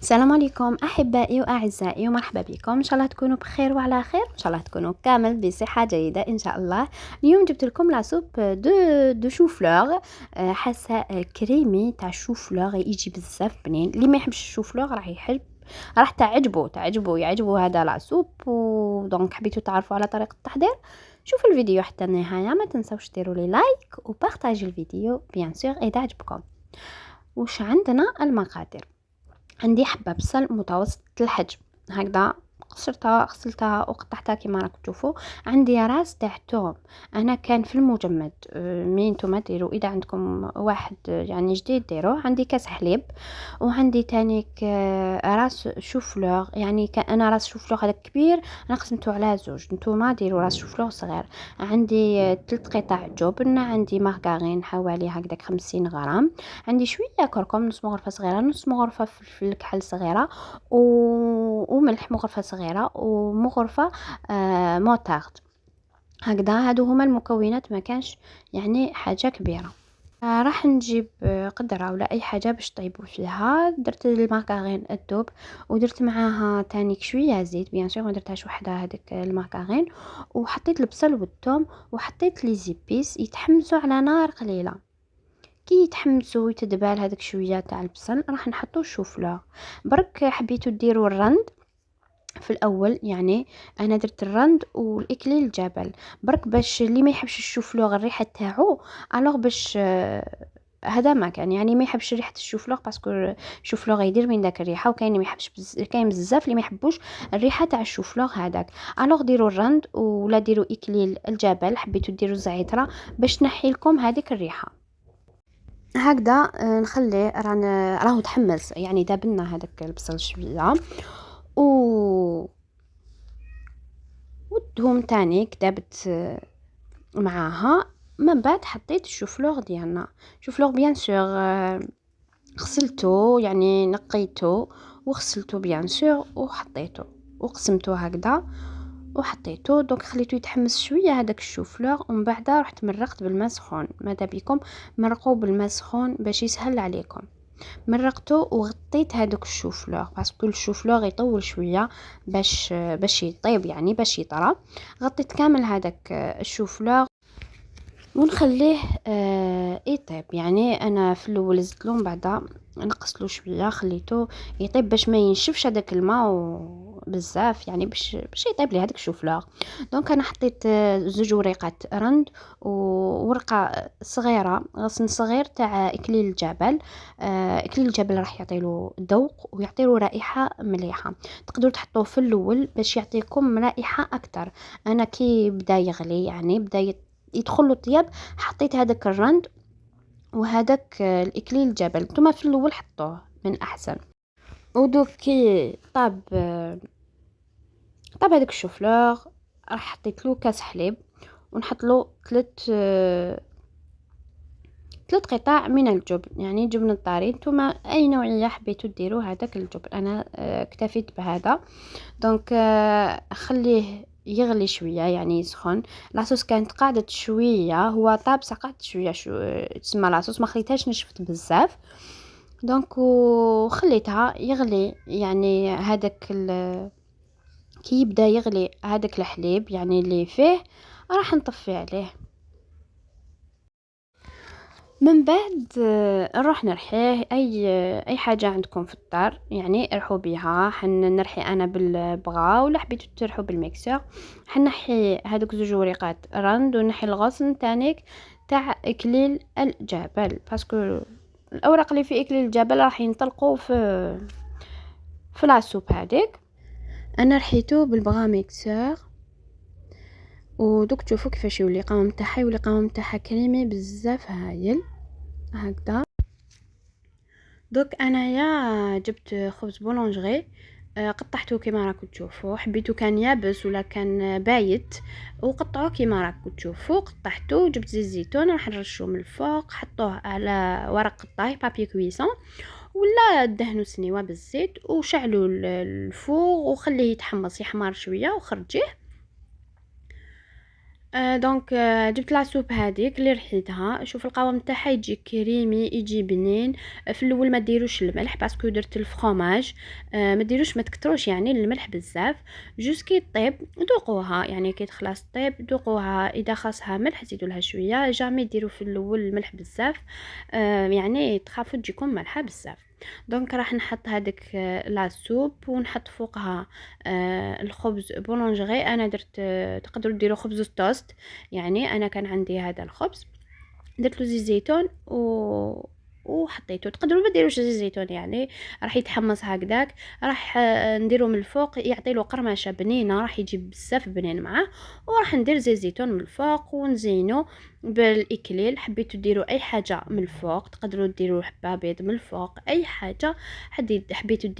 السلام عليكم احبائي واعزائي ومرحبا بكم. ان شاء الله تكونوا بخير وعلى خير، ان شاء الله تكونوا كامل بصحه جيده ان شاء الله. اليوم جبت لكم لا سوب دو شو فلور، حاسه كريمي تاع شو فلور، يجي بزاف بنين. اللي ما يحبش الشو فلور راح يحب، راح يعجبه هذا لا سوب. ودونك حبيتو تعرفوا على طريقه التحضير، شوفوا الفيديو حتى النهايه، ما تنسوش ديروا لي لايك وبارطاجي الفيديو بيان سور اذا عجبكم. وش عندنا المقادير؟ عندي حبة بصل متوسط الحجم هكذا، قصرتها غسلتها وقطعتها كما راكم تشوفوا. عندي راس تاع توم، انا كان في المجمد، مين نتوما ديروا اذا عندكم واحد يعني جديد ديروه. عندي كاس حليب، وعندي تانيك راس شوفلور، يعني انا راس شوفلور هذا كبير، انا قسمته على زوج، نتوما ديروا راس شوفلور صغير. عندي 3 قطع جبن، عندي مارغرين حوالي هكذاك 50 غرام، عندي شويه كركم، نص مغرفه صغيره، نص مغرفه فلفل كحل صغيره، وملح مغرفه صغيره، ومغرفه موتارد. هكذا هادو هما المكونات، ما كانش يعني حاجه كبيره. راح نجيب قدرة ولا اي حاجه باش طيبوا فيها. درت الماكارين الدوب، ودرت معاها تاني شويه زيت بيان سور، ما درتهاش وحدها هذيك الماكارين، وحطيت البصل والثوم، وحطيت لي زيبيس يتحمسوا على نار قليله. كي يتحمسوا ويتدبال هذاك شويه تاع البصل، راح نحطو الشوفلور. برك حبيتو ديروا الرند في الاول، يعني انا درت الرند والاكليل الجبل برك، باش اللي ما يحبش الشوفلور الريحه تاعو، الوغ باش هذا ما كان يعني ما يحبش ريحه الشوفلور، باسكو الشوفلور يدير من داك الريحه، وكاين اللي ما يحبش كاين بزاف اللي ما يحبوش الريحه تاع الشوفلور هذاك. الوغ ديروا الرند ولا ديروا اكليل الجبل، حبيتو ديروا الزعتره باش تنحي لكم هذيك الريحه. هكذا نخليه راهو تحمس، يعني دابلنا هذاك البصل شويه، و والثوم تاني دابت معاها. من بعد حطيت الشوفلوغ ديالنا، شوفلوغ بيان سور غسلته، يعني نقيته وغسلته بيان سور وحطيته وقسمته هكذا وحطيته. دونك خليته يتحمس شويه هذاك الشوفلوغ، ومن بعد رحت مرقت بالماء سخون. ماذا بكم مرقوا بالماء سخون باش يسهل عليكم. مرقته وغطيت هذاك الشوفلوغ، باسكو الشوفلوغ يطول شويه باش يطيب، يعني باش يطرى. غطيت كامل هذاك الشوفلوغ ونخليه يطيب. يعني انا في الاول زدت له، بعدا نقصت له شويه، خليته يطيب باش ما ينشفش هذاك الماء بزاف، يعني باش يطيب لي هذاك الشوفلوغ. دونك انا حطيت 2 وريقات رند وورقه صغيره، غصن صغير تاع اكليل الجبل. اكليل الجبل راح يعطي له ذوق ويعطي له رائحه مليحه. تقدروا تحطوه في الاول باش يعطيكم رائحه اكثر. انا كي بدا يغلي، يعني بدا يدخل له طياب، حطيت هذاك الرند وهذاك الاكليل الجبل. نتوما في الاول حطوه من احسن. ودوك كي طاب هذاك الشوفلور، راح حطيت له كاس حليب، ونحط له 3 قطع من الجبن، يعني جبن الطاري. نتوما اي نوعيه حبيتو ديروا هذاك الجبن، انا اكتفيت بهذا. دونك خليه يغلي شويه، يعني يسخن. لاصوص كانت قعدت شويه، هو طاب سقعت شويه تسمى لاصوص ما خليتهاش نشفت بزاف. دونك وخليتها يغلي، يعني هذاك كي يبدا يغلي هذاك الحليب يعني اللي فيه، راح نطفي عليه. من بعد نروح نرحيه. اي حاجه عندكم في الدار يعني ارحوا بها. نرحي انا بالبغا، ولا حبيتو ترحوا بالميكسر. حنحي هذوك 2 وريقات رند، ونحي الغصن تانيك تاع اكليل الجبل، باسكو الاوراق اللي في اكليل الجبل راح ينطلقوا في لاصوب هذيك. انا رحيته بالبغا ميكسر، ودوك تشوفوا كيفاش يولي قوام تاعها كريمي بزاف هايل هكذا. دوك انايا جبت خبز بولونجري، قطعته كيما راكم تشوفوا. حبيتو كان يابس ولا كان بايت، وقطعوه كيما راكم تشوفوا. قطعته، جبت زيت زيتون راح نرشوه من الفوق، حطوه على ورق الطاي بابي كويسون، ولا دهنوا سنيوه بالزيت، وشعلوا الفوق وخليه يتحمص يحمر شويه وخرجيه. دونك جبت لاصوب هذيك اللي رحيتها. شوف القوام تاعها يجي كريمي، يجي بنين. في الاول ما ديروش الملح باسكو درت الفرomاج، ما ديروش، ما تكتروش يعني الملح بزاف. جوست كي طيب ذوقوها، يعني كي تخلص طيب ذوقوها. اذا خاصها ملح زيدوا لها شويه، جامي ديروا في الاول الملح بزاف، يعني تخافوا تجيكم مالحه بزاف. دونك راح نحط هذيك لاصوب، ونحط فوقها الخبز بولونجري. انا درت تقدروا ديروا خبز توست، يعني انا كان عندي هذا الخبز، درت له زيت زيتون وحطيته. تقدروا ما ديروش زيت زيتون، يعني راح يتحمص هكذاك. راح نديرو من الفوق، يعطي له قرمشه بنينه، راح يجيب بزاف بنين معاه. وراح ندير زيت زيتون من الفوق ونزينو بالاكليل. حبيتوا ديروا اي حاجه من الفوق، تقدروا ديروا حبه بيض من الفوق، اي حاجه. حبيتوا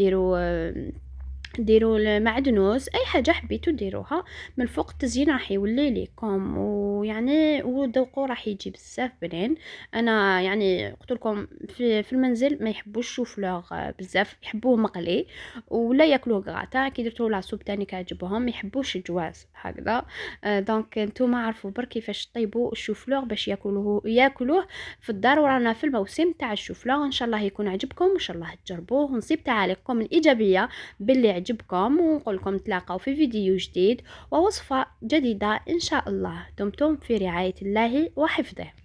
ديروا المعدنوس، اي حاجه حبيتوا ديروها من فوق. التزيين راح يولي ليكم، ويعني وذوقوا راح يجي بزاف بنين. انا يعني قلت لكم في المنزل ما يحبوش الشوفلوغ بزاف، يحبوه مقلي ولا ياكلوه غراتا. كي درتو لاصوب تاني كعجبهم، ما يحبوش الجواز هكذا. دونك نتوما عرفوا برك كيفاش طيبوا الشوفلوغ باش ياكلوه في الدار. ورانا في الموسم تاع الشوفلوغ، ان شاء الله يكون عجبكم، ان شاء الله تجربوه ونصيب تعاليقكم الايجابيه باللي عجبكم. ونقول لكم نتلاقاو في فيديو جديد ووصفة جديدة إن شاء الله. دمتم في رعاية الله وحفظه.